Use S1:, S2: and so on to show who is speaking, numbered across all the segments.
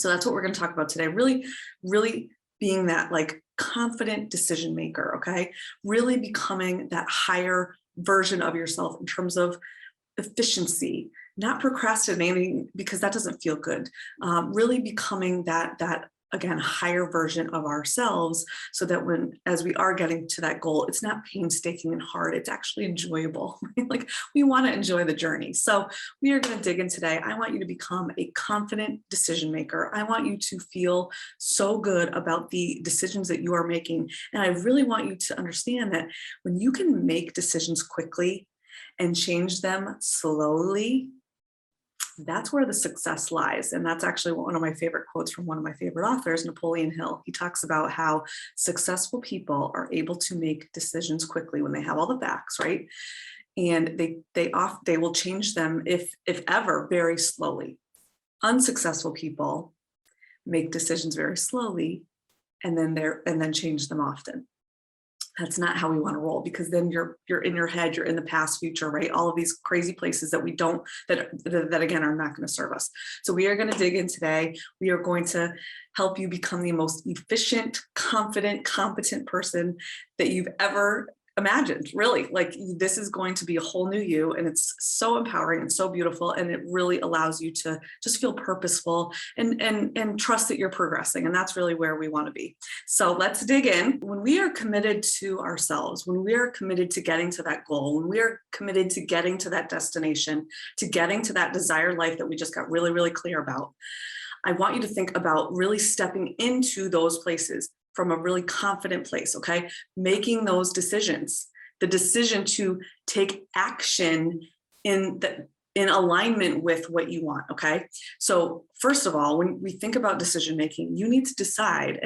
S1: So that's what we're going to talk about today. Really, really being that like confident decision maker, okay? Really becoming that higher version of yourself in terms of efficiency, not procrastinating because that doesn't feel good. Really becoming that again, higher version of ourselves, so that as we are getting to that goal, it's not painstaking and hard, it's actually enjoyable. Like, we want to enjoy the journey. So we are going to dig in today. I want you to become a confident decision maker. I want you to feel so good about the decisions that you are making. And I really want you to understand that when you can make decisions quickly and change them slowly, that's where the success lies. And that's actually one of my favorite quotes from one of my favorite authors, Napoleon Hill. He talks about how successful people are able to make decisions quickly when they have all the facts, right? And they will change them, if ever, very slowly. Unsuccessful people make decisions very slowly and then change them often. That's not how we want to roll, because then you're in your head, you're in the past, future, right? All of these crazy places that that again are not going to serve us. So we are going to dig in today. We are going to help you become the most efficient, confident, competent person that you've ever imagined. Really, like, this is going to be a whole new you, and it's so empowering and so beautiful, and it really allows you to just feel purposeful and trust that you're progressing. And that's really where we want to be. So let's dig in. When we are committed to ourselves, when we are committed to getting to that goal, when we are committed to getting to that destination, to getting to that desired life that we just got really, really clear about, I want you to think about really stepping into those places from a really confident place, okay? Making those decisions, the decision to take action in alignment with what you want, okay? So first of all, when we think about decision making, you need to decide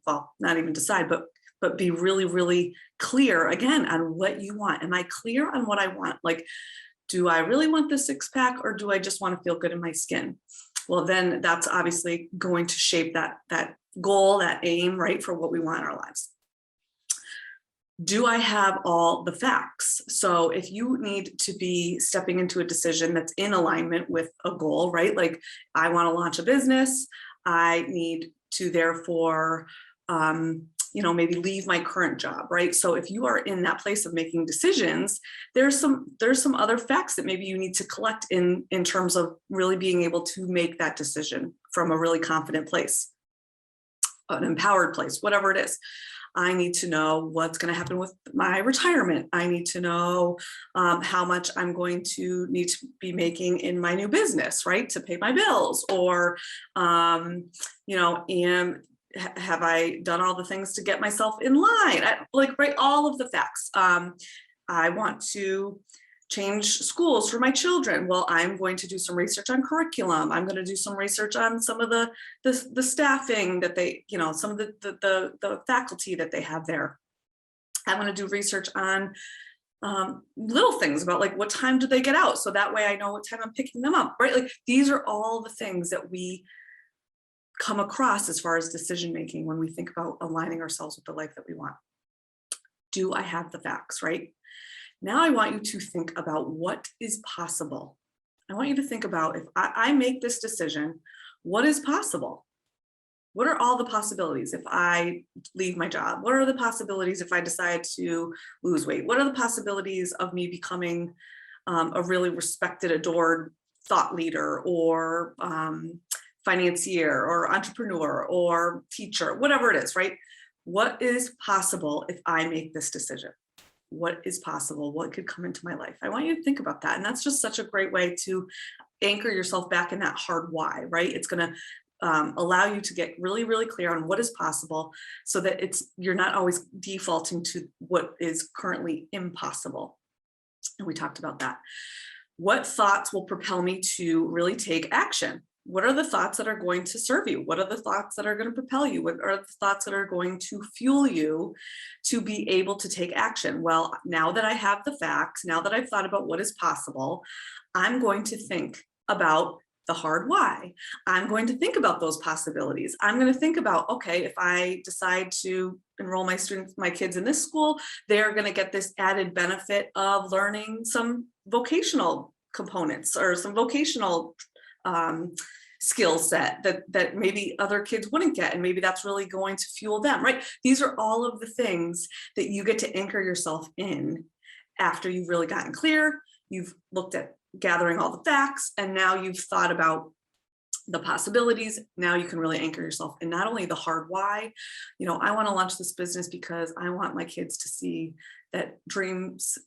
S1: well, not even decide, but be really, really clear again on what you want. Am I clear on what I want? Like, do I really want the six-pack, or do I just want to feel good in my skin? Well, then that's obviously going to shape that goal, that aim, right, for what we want in our lives. Do I have all the facts? So if you need to be stepping into a decision that's in alignment with a goal, right? Like, I want to launch a business. I need to therefore, maybe leave my current job, right? So if you are in that place of making decisions, there's some other facts that maybe you need to collect in terms of really being able to make that decision from a really confident place, an empowered place, whatever it is. I need to know what's going to happen with my retirement. I need to know how much I'm going to need to be making in my new business, right, to pay my bills, or have I done all the things to get myself in line? Right, all of the facts. I want to change schools for my children. Well, I'm going to do some research on curriculum. I'm going to do some research on some of the staffing that they, some of the faculty that they have there. I'm going to do research on little things about, like, what time do they get out, so that way I know what time I'm picking them up, right? Like, these are all the things that we come across as far as decision making when we think about aligning ourselves with the life that we want. Do I have the facts, right? Now I want you to think about what is possible. I want you to think about, if I make this decision, what is possible? What are all the possibilities if I leave my job? What are the possibilities if I decide to lose weight? What are the possibilities of me becoming a really respected, adored thought leader, or financier, or entrepreneur, or teacher, whatever it is, right? What is possible if I make this decision? What is possible? What could come into my life? I want you to think about that. And that's just such a great way to anchor yourself back in that hard why, right? It's going to allow you to get really, really clear on what is possible, so that you're not always defaulting to what is currently impossible. And we talked about that. What thoughts will propel me to really take action? What are the thoughts that are going to serve you? What are the thoughts that are going to propel you? What are the thoughts that are going to fuel you to be able to take action? Well, now that I have the facts, now that I've thought about what is possible, I'm going to think about the hard why. I'm going to think about those possibilities. I'm going to think about, okay, if I decide to enroll my kids in this school, they're going to get this added benefit of learning some vocational components, or some vocational skill set that maybe other kids wouldn't get, and maybe that's really going to fuel them, right? These are all of the things that you get to anchor yourself in after you've really gotten clear, you've looked at gathering all the facts, and now you've thought about the possibilities. Now you can really anchor yourself in not only the hard why, I want to launch this business because I want my kids to see that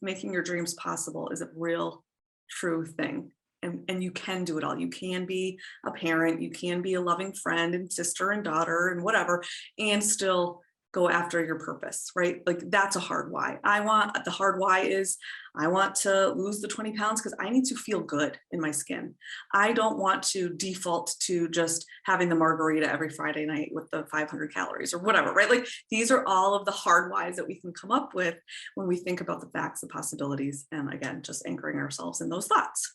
S1: making your dreams possible is a real, true thing. And you can do it all. You can be a parent, you can be a loving friend and sister and daughter and whatever, and still go after your purpose, right? Like that's a hard why. The hard why is I want to lose the 20 pounds because I need to feel good in my skin. I don't want to default to just having the margarita every Friday night with the 500 calories or whatever, right? Like these are all of the hard whys that we can come up with when we think about the facts, the possibilities, and again, just anchoring ourselves in those thoughts.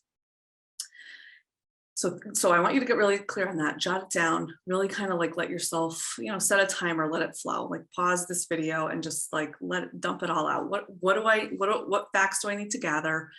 S1: So I want you to get really clear on that, jot it down, really kind of like let yourself, set a timer, let it flow, like pause this video and just like dump it all out. What facts do I need to gather?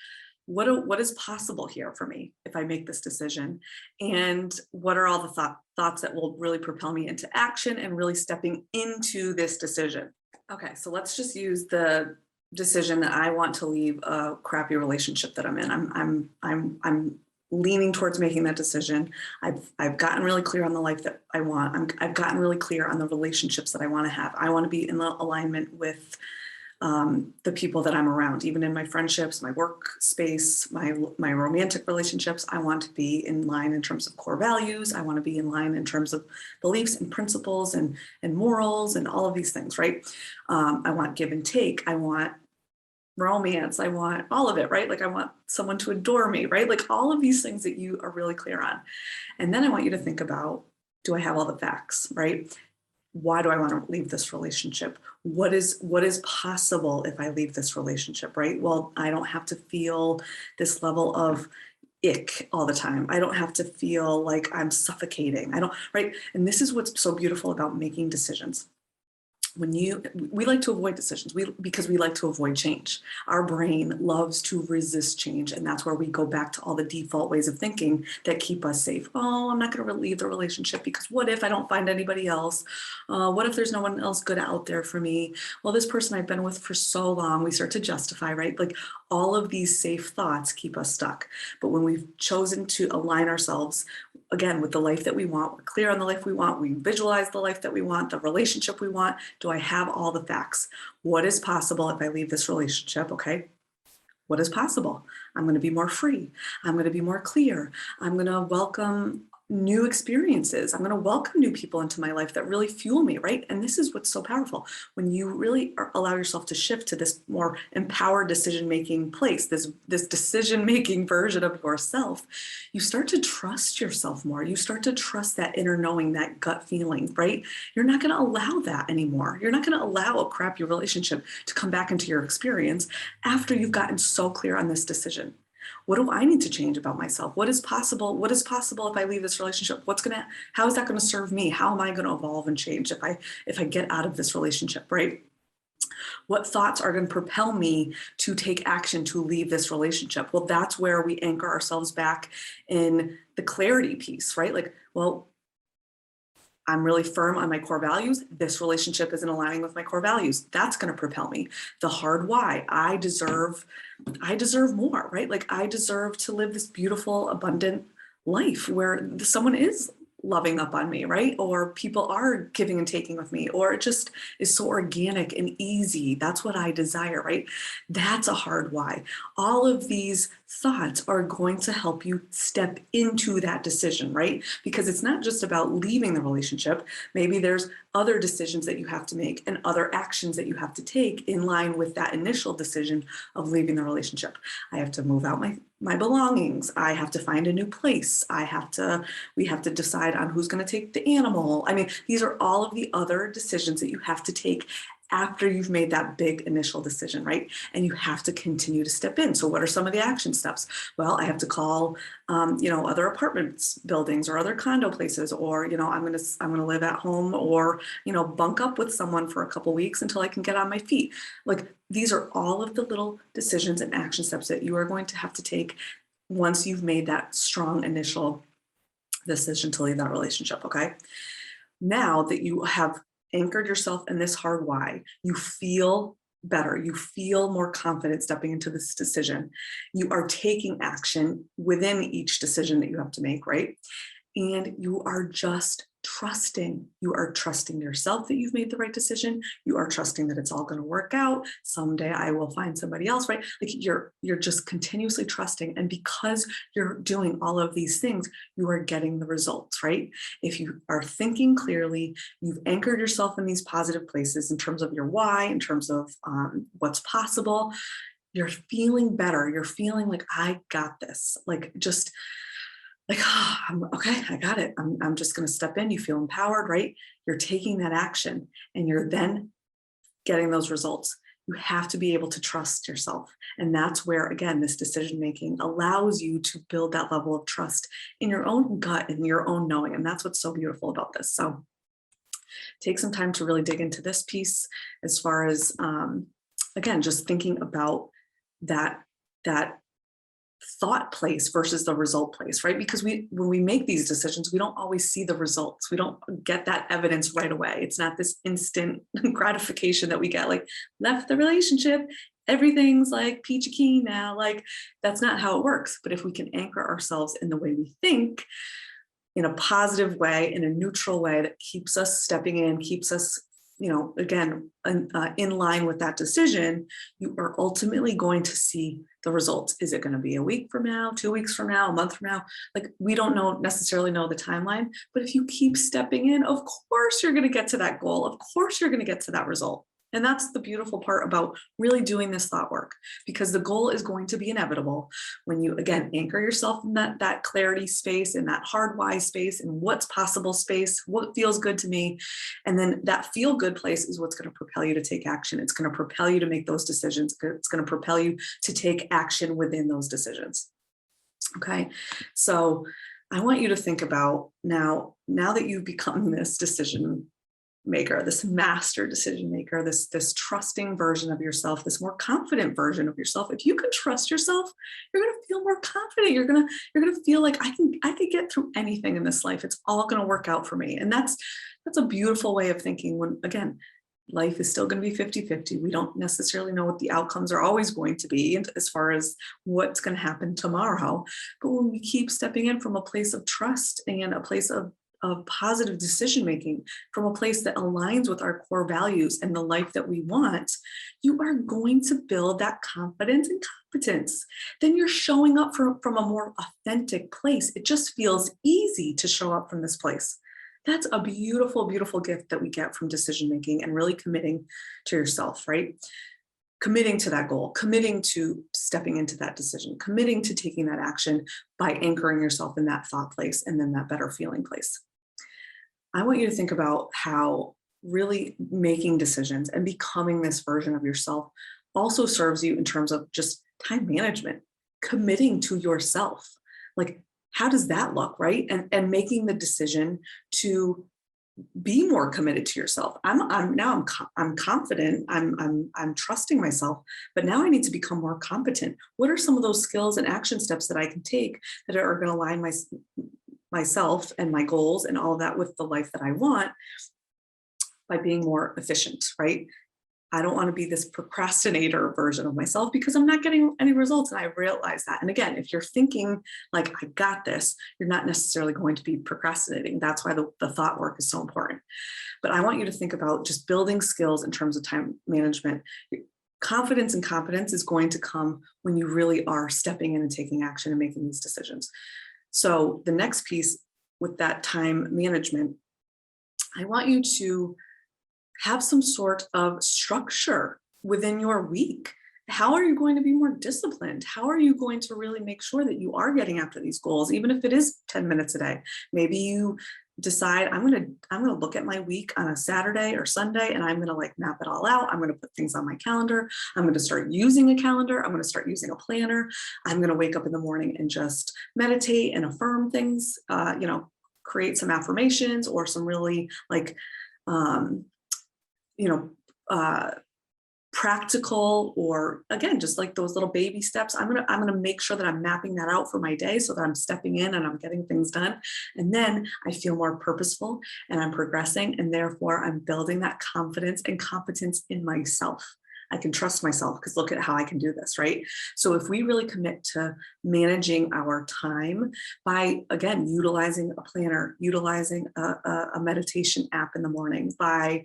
S1: What is possible here for me if I make this decision? And what are all the thoughts that will really propel me into action and really stepping into this decision? Okay, so let's just use the decision that I want to leave a crappy relationship that I'm in. I'm leaning towards making that decision. I've gotten really clear on the life that I want. I've gotten really clear on the relationships that I want to have. I want to be in the alignment with the people that I'm around, even in my friendships, my workspace, my romantic relationships. I want to be in line in terms of core values. I want to be in line in terms of beliefs and principles and morals and all of these things, right? I want give and take. I want romance. I want all of it, right? Like I want someone to adore me, right? Like all of these things that you are really clear on. And then I want you to think about, do I have all the facts, right? Why do I want to leave this relationship? What is possible if I leave this relationship, right? Well, I don't have to feel this level of ick all the time. I don't have to feel like I'm suffocating. Right? And this is what's so beautiful about making decisions. We like to avoid decisions because we like to avoid change. Our brain loves to resist change. And that's where we go back to all the default ways of thinking that keep us safe. Oh, I'm not going to leave the relationship because what if I don't find anybody else? What if there's no one else good out there for me? Well, this person I've been with for so long, we start to justify, right? Like all of these safe thoughts keep us stuck. But when we've chosen to align ourselves again, with the life that we want, we're clear on the life we want, we visualize the life that we want, the relationship we want. Do I have all the facts? What is possible if I leave this relationship? Okay. What is possible? I'm going to be more free. I'm going to be more clear. I'm going to welcome new experiences. I'm going to welcome new people into my life that really fuel me, right? And this is what's so powerful. When you really allow yourself to shift to this more empowered decision-making place, this decision-making version of yourself, you start to trust yourself more. You start to trust that inner knowing, that gut feeling, right? You're not going to allow that anymore. You're not going to allow a crappy relationship to come back into your experience after you've gotten so clear on this decision. What do I need to change about myself? What is possible? What is possible if I leave this relationship? How is that going to serve me? How am I going to evolve and change if I get out of this relationship, right? What thoughts are going to propel me to take action to leave this relationship? Well, that's where we anchor ourselves back in the clarity piece, right? Like, well, I'm really firm on my core values. This relationship isn't aligning with my core values. That's going to propel me. The hard why. I deserve more, right? Like I deserve to live this beautiful, abundant life where someone is loving up on me, right? Or people are giving and taking with me, or it just is so organic and easy. That's what I desire, right? That's a hard why. All of these thoughts are going to help you step into that decision, right? Because it's not just about leaving the relationship. Maybe there's other decisions that you have to make and other actions that you have to take in line with that initial decision of leaving the relationship. I have to move out my belongings. I have to find a new place. We have to decide on who's going to take the animal. I mean, these are all of the other decisions that you have to take after you've made that big initial decision, right? And you have to continue to step in. So what are some of the action steps? Well, I have to call, other apartments buildings or other condo places, or, I'm going to live at home or, bunk up with someone for a couple weeks until I can get on my feet. Like these are all of the little decisions and action steps that you are going to have to take once you've made that strong initial decision to leave that relationship. Okay. Now that you have anchored yourself in this hard why, you feel better. You feel more confident stepping into this decision. You are taking action within each decision that you have to make, right? And you are just trusting. You are trusting yourself that you've made the right decision. You are trusting that it's all going to work out. Someday I will find somebody else, right? Like you're just continuously trusting. And because you're doing all of these things, you are getting the results, right? If you are thinking clearly, you've anchored yourself in these positive places in terms of your why, in terms of what's possible, you're feeling better. You're feeling like, I got this. Like just like, oh, I'm okay, I got it. I'm just going to step in. You feel empowered, right? You're taking that action and you're then getting those results. You have to be able to trust yourself. And that's where, again, this decision making allows you to build that level of trust in your own gut and your own knowing. And that's what's so beautiful about this. So take some time to really dig into this piece as far as, again, just thinking about that thought place versus the result place, right? Because when we make these decisions, we don't always see the results. We don't get that evidence right away. It's not this instant gratification that we get, like left the relationship, everything's like peachy keen now. Like that's not how it works. But if we can anchor ourselves in the way we think, in a positive way, in a neutral way that keeps us stepping in, keeps us, again, in line with that decision, you are ultimately going to see the results. Is it going to be a week from now, 2 weeks from now, a month from now? Like we don't necessarily know the timeline, but if you keep stepping in, of course you're going to get to that goal. Of course you're going to get to that result. And that's the beautiful part about really doing this thought work, because the goal is going to be inevitable when you, again, anchor yourself in that clarity space, in that hard why space, and what's possible space, what feels good to me. And then that feel good place is what's going to propel you to take action. It's going to propel you to make those decisions. It's going to propel you to take action within those decisions. Okay. So I want you to think about now that you've become this decision maker, this master decision maker, this trusting version of yourself, this more confident version of yourself. If you can trust yourself, you're going to feel more confident. You're going to feel like I can get through anything in this life. It's all going to work out for me. And that's a beautiful way of thinking when, again, life is still going to be 50-50. We don't necessarily know what the outcomes are always going to be as far as what's going to happen tomorrow. But when we keep stepping in from a place of trust and a place of positive decision making, from a place that aligns with our core values and the life that we want, you are going to build that confidence and competence. Then you're showing up from a more authentic place. It just feels easy to show up from this place. That's a beautiful, beautiful gift that we get from decision making and really committing to yourself, right? Committing to that goal, committing to stepping into that decision, committing to taking that action by anchoring yourself in that thought place and then that better feeling place. I want you to think about how really making decisions and becoming this version of yourself also serves you in terms of just time management, committing to yourself. Like, how does that look, right? And making the decision to be more committed to yourself. I'm confident. I'm trusting myself, but now I need to become more competent. What are some of those skills and action steps that I can take that are going to align myself and my goals and all of that with the life that I want by being more efficient, right? I don't want to be this procrastinator version of myself because I'm not getting any results. And I realize that. And again, if you're thinking like, I got this, you're not necessarily going to be procrastinating. That's why the thought work is so important. But I want you to think about just building skills in terms of time management. Confidence and competence is going to come when you really are stepping in and taking action and making these decisions. So the next piece with that time management, I want you to have some sort of structure within your week. How are you going to be more disciplined? How are you going to really make sure that you are getting after these goals, even if it is 10 minutes a day? Maybe you decide I'm going to look at my week on a Saturday or Sunday, and I'm going to like map it all out. I'm going to put things on my calendar. I'm going to start using a calendar. I'm going to start using a planner. I'm going to wake up in the morning and just meditate and affirm things, create some affirmations or some really like, practical, or again, just like those little baby steps, I'm gonna make sure that I'm mapping that out for my day so that I'm stepping in and I'm getting things done. And then I feel more purposeful and I'm progressing, and therefore I'm building that confidence and competence in myself. I can trust myself because look at how I can do this, right? So if we really commit to managing our time by, again, utilizing a planner, utilizing a meditation app in the morning, by,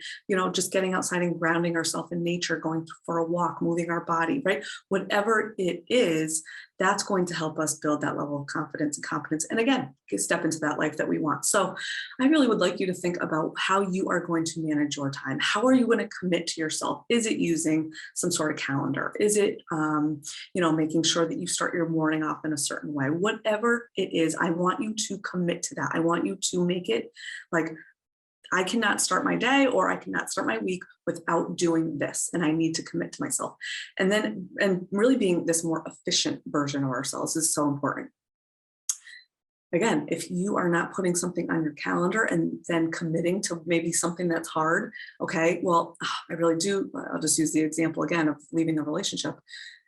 S1: just getting outside and grounding ourselves in nature, going for a walk, moving our body, right? Whatever it is, that's going to help us build that level of confidence and competence. And again, step into that life that we want. So I really would like you to think about how you are going to manage your time. How are you going to commit to yourself? Is it using some sort of calendar? Is it, making sure that you start your morning off in a certain way? Whatever it is, I want you to commit to that. I want you to make it like, I cannot start my day or I cannot start my week without doing this. And I need to commit to myself. And really being this more efficient version of ourselves is so important. Again, if you are not putting something on your calendar and then committing to maybe something that's hard, okay, well, I really do. I'll just use the example again of leaving the relationship.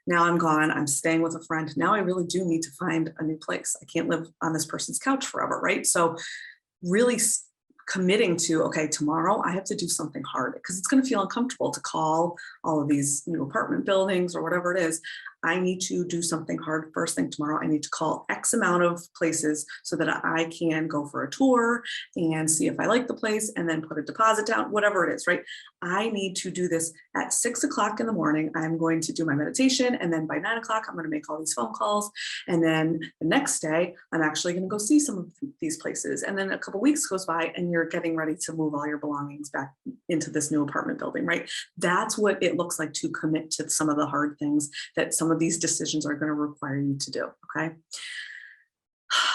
S1: Now I'm gone, I'm staying with a friend. Now I really do need to find a new place. I can't live on this person's couch forever, right? So really committing to, okay, tomorrow I have to do something hard because it's going to feel uncomfortable to call all of these new apartment buildings or whatever it is. I need to do something hard first thing tomorrow. I need to call X amount of places so that I can go for a tour and see if I like the place and then put a deposit down, whatever it is, right? I need to do this at 6 o'clock in the morning. I'm going to do my meditation. And then by 9 o'clock, I'm going to make all these phone calls. And then the next day, I'm actually going to go see some of these places. And then a couple of weeks goes by and you're getting ready to move all your belongings back into this new apartment building, right? That's what it looks like to commit to some of the hard things that some of these decisions are going to require you to do, okay?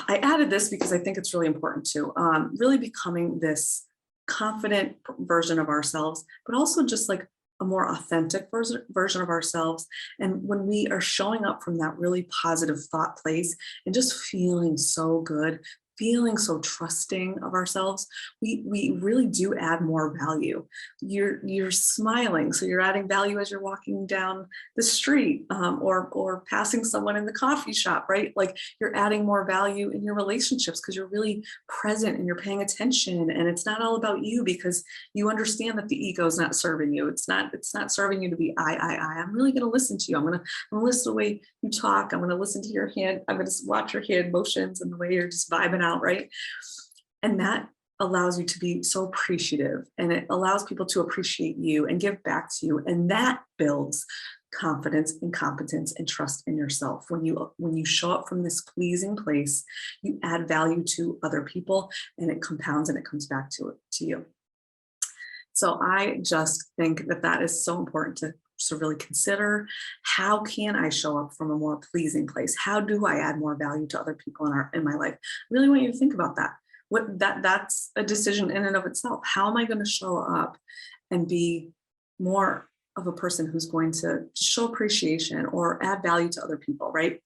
S1: I added this because I think it's really important to really becoming this confident version of ourselves, but also just like a more authentic version of ourselves. And when we are showing up from that really positive thought place and just feeling so good, feeling so trusting of ourselves, we really do add more value. You're smiling, so you're adding value as you're walking down the street or passing someone in the coffee shop, right? Like you're adding more value in your relationships because you're really present and you're paying attention, and it's not all about you because you understand that the ego is not serving you. It's not serving you to be I. I'm really going to listen to you. I'm going to listen to the way you talk. I'm going to listen to your hand. I'm going to watch your hand motions and the way you're just vibing out, right? And that allows you to be so appreciative, and it allows people to appreciate you and give back to you. And that builds confidence and competence and trust in yourself. When you show up from this pleasing place, you add value to other people, and it compounds and it comes back to you. So I just think that is so important to really consider. How can I show up from a more pleasing place? How do I add more value to other people in my life? I really want you to think about that. That's a decision in and of itself. How am I going to show up and be more of a person who's going to show appreciation or add value to other people, right?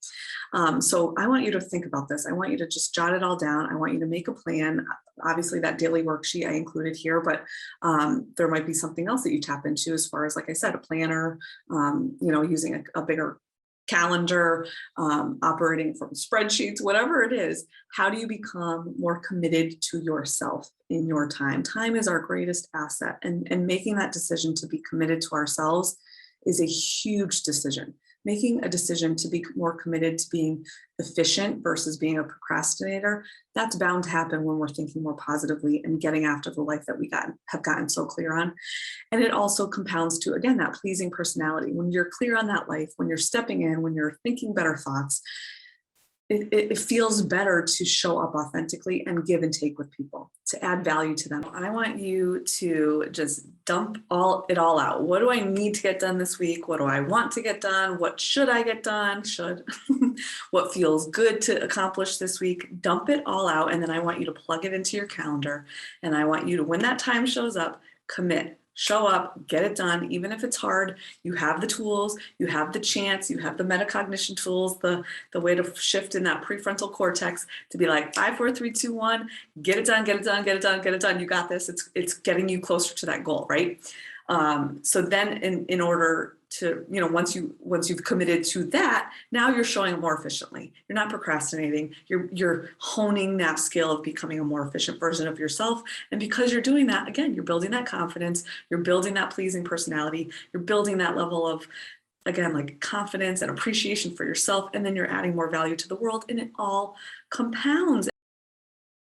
S1: So I want you to think about this. I want you to just jot it all down. I want you to make a plan. Obviously that daily worksheet I included here, but there might be something else that you tap into as far as, like I said, a planner, using a bigger calendar, operating from spreadsheets, whatever it is. How do you become more committed to yourself in your time? Time is our greatest asset, and making that decision to be committed to ourselves is a huge decision. Making a decision to be more committed to being efficient versus being a procrastinator, that's bound to happen when we're thinking more positively and getting after the life that we have gotten so clear on. And it also compounds to, again, that pleasing personality. When you're clear on that life, when you're stepping in, when you're thinking better thoughts, it feels better to show up authentically and give and take with people, to add value to them. I want you to just dump it all out. What do I need to get done this week? What do I want to get done? What should I get done? What feels good to accomplish this week? Dump it all out. And then I want you to plug it into your calendar. And I want you to, when that time shows up, commit. Show up, get it done, even if it's hard. You have the tools, you have the chance, you have the metacognition tools, the way to shift in that prefrontal cortex to be like 5, 4, 3, 2, 1, get it done, get it done, get it done, get it done. You got this. It's getting you closer to that goal, right? So then in order to, once you've committed to that, now you're showing up more efficiently. You're not procrastinating. You're honing that skill of becoming a more efficient version of yourself. And because you're doing that, again, you're building that confidence, you're building that pleasing personality, you're building that level of, again, like confidence and appreciation for yourself. And then you're adding more value to the world, and it all compounds.